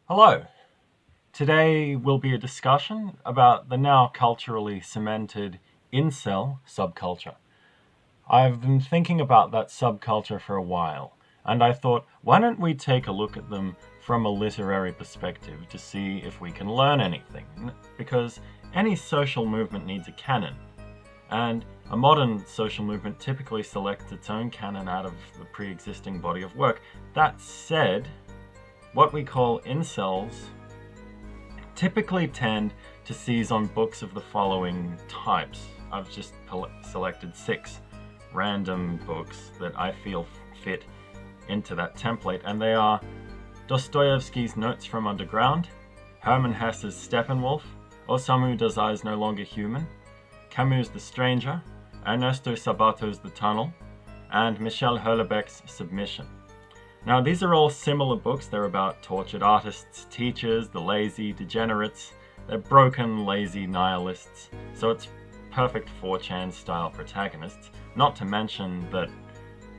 Hello. Today will be a discussion about the now culturally cemented incel subculture. I've been thinking about that subculture for a while, and I thought, why don't we take a look at them from a literary perspective to see if we can learn anything? Because any social movement needs a canon, and a modern social movement typically selects its own canon out of the pre-existing body of work. That said, what we call incels typically tend to seize on books of the following types. I've just selected 6 random books that I feel fit into that template, and they are Dostoevsky's Notes from Underground, Hermann Hesse's Steppenwolf, Osamu Dazai's No Longer Human, Camus' The Stranger, Ernesto Sabato's The Tunnel, and Michel Houellebecq's Submission. Now, these are all similar books. They're about tortured artists, teachers, the lazy, degenerates. They're broken, lazy nihilists. So it's perfect 4chan style protagonists. Not to mention that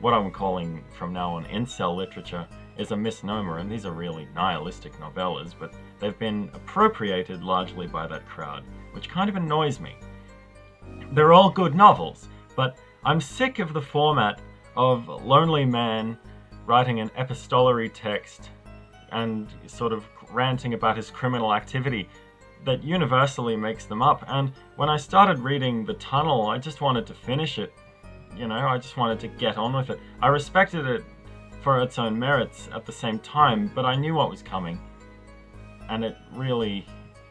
what I'm calling from now on incel literature is a misnomer, and these are really nihilistic novellas, but they've been appropriated largely by that crowd, which kind of annoys me. They're all good novels, but I'm sick of the format of lonely man writing an epistolary text and sort of ranting about his criminal activity that universally makes them up. And when I started reading The Tunnel, I just wanted to finish it. I just wanted to get on with it. I respected it for its own merits at the same time, but I knew what was coming. And it really,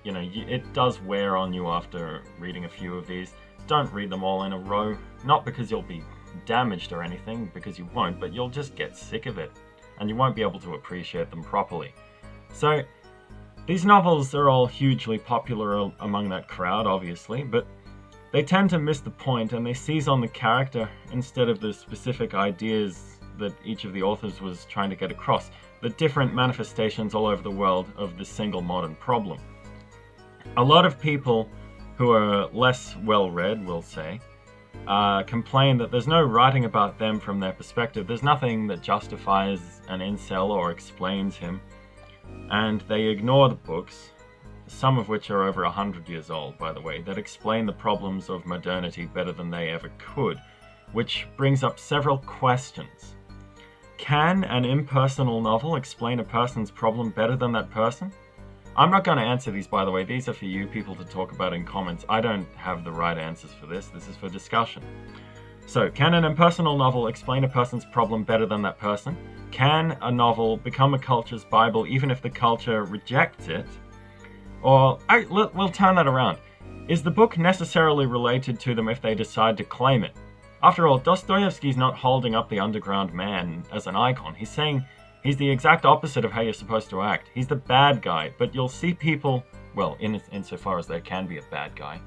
it does wear on you after reading a few of these. Don't read them all in a row, not because you'll be damaged or anything, because you won't, but you'll just get sick of it and you won't be able to appreciate them properly. So these novels are all hugely popular among that crowd, obviously, but they tend to miss the point and they seize on the character instead of the specific ideas that each of the authors was trying to get across, the different manifestations all over the world of this single modern problem. A lot of people who are less well-read, we'll say, complain that there's no writing about them from their perspective. There's nothing that justifies an incel or explains him, and they ignore the books, some of which are over 100 years old, by the way, that explain the problems of modernity better than they ever could, which brings up several questions. Can an impersonal novel explain a person's problem better than that person? I'm not going to answer these, by the way. These are for you people to talk about in comments. I don't have the right answers for this. This is for discussion. So, can an impersonal novel explain a person's problem better than that person? Can a novel become a culture's Bible even if the culture rejects it? Or, we'll turn that around. Is the book necessarily related to them if they decide to claim it? After all, Dostoevsky's not holding up the underground man as an icon. He's saying he's the exact opposite of how you're supposed to act. He's the bad guy, but you'll see people, well, insofar as there can be a bad guy.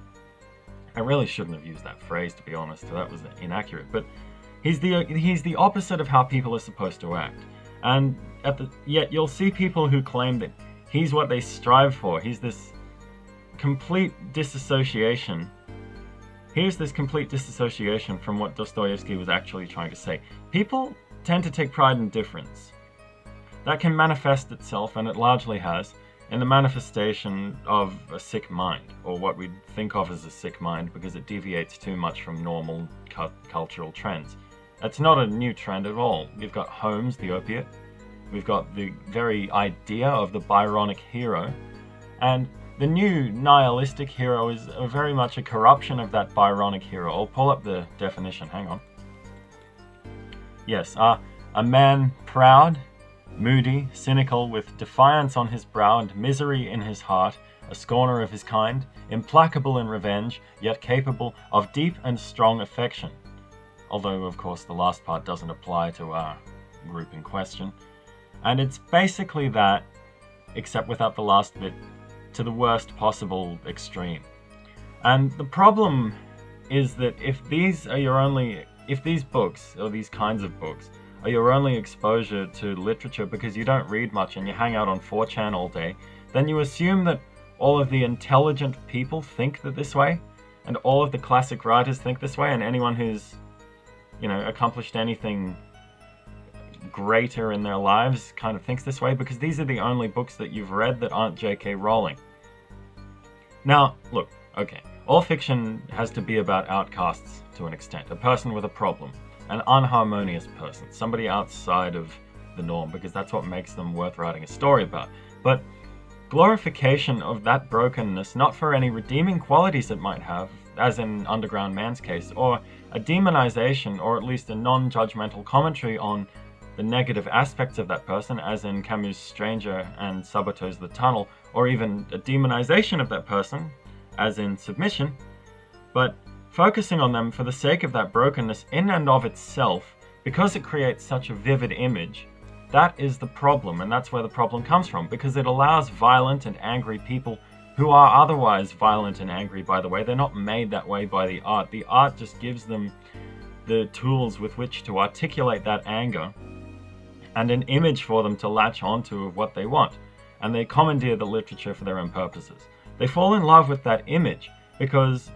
I really shouldn't have used that phrase, to be honest. That was inaccurate. But he's the opposite of how people are supposed to act. And yet you'll see people who claim that he's what they strive for. He's this complete disassociation. Here's this complete disassociation from what Dostoevsky was actually trying to say. People tend to take pride in difference. That can manifest itself, and it largely has, in the manifestation of a sick mind, or what we think of as a sick mind because it deviates too much from normal cultural trends. It's not a new trend at all. We've got Holmes, the opiate. We've got the very idea of the Byronic hero. And the new nihilistic hero is very much a corruption of that Byronic hero. I'll pull up the definition, hang on. Yes, a man proud, moody, cynical, with defiance on his brow and misery in his heart, a scorner of his kind, implacable in revenge, yet capable of deep and strong affection. Although, of course, the last part doesn't apply to our group in question. And it's basically that, except without the last bit, to the worst possible extreme. And the problem is that if these books, or these kinds of books, are your only exposure to literature because you don't read much and you hang out on 4chan all day, then you assume that all of the intelligent people think that this way, and all of the classic writers think this way, and anyone who's, accomplished anything greater in their lives kind of thinks this way, because these are the only books that you've read that aren't J.K. Rowling. Now, look, okay, all fiction has to be about outcasts to an extent, a person with a problem, an unharmonious person, somebody outside of the norm, because that's what makes them worth writing a story about. But glorification of that brokenness, not for any redeeming qualities it might have, as in Underground Man's case, or a demonization, or at least a non-judgmental commentary on the negative aspects of that person, as in Camus' Stranger and Sabateau's The Tunnel, or even a demonization of that person, as in Submission, but focusing on them for the sake of that brokenness in and of itself, because it creates such a vivid image, that is the problem, and that's where the problem comes from, because it allows violent and angry people who are otherwise violent and angry, by the way. They're not made that way by the art. The art just gives them the tools with which to articulate that anger and an image for them to latch onto of what they want. And they commandeer the literature for their own purposes. They fall in love with that image because,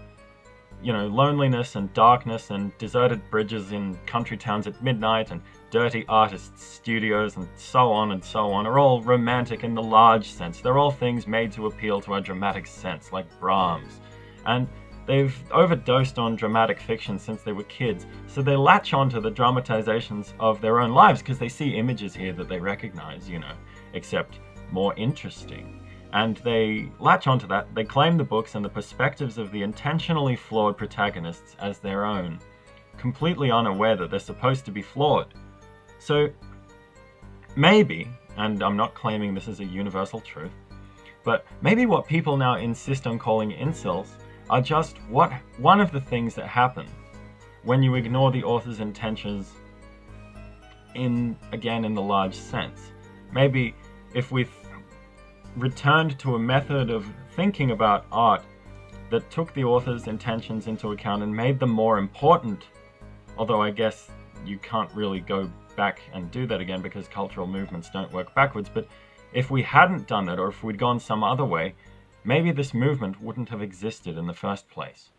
loneliness and darkness and deserted bridges in country towns at midnight and dirty artists' studios and so on are all romantic in the large sense. They're all things made to appeal to our dramatic sense, like Brahms. And they've overdosed on dramatic fiction since they were kids, so they latch onto the dramatizations of their own lives because they see images here that they recognize, except more interesting. And they latch onto that, they claim the books and the perspectives of the intentionally flawed protagonists as their own, completely unaware that they're supposed to be flawed. So maybe, and I'm not claiming this is a universal truth, but maybe what people now insist on calling incels are just one of the things that happen when you ignore the author's intentions in the large sense. Maybe if we returned to a method of thinking about art that took the author's intentions into account and made them more important, although I guess you can't really go back and do that again because cultural movements don't work backwards, but if we hadn't done that, or if we'd gone some other way, maybe this movement wouldn't have existed in the first place.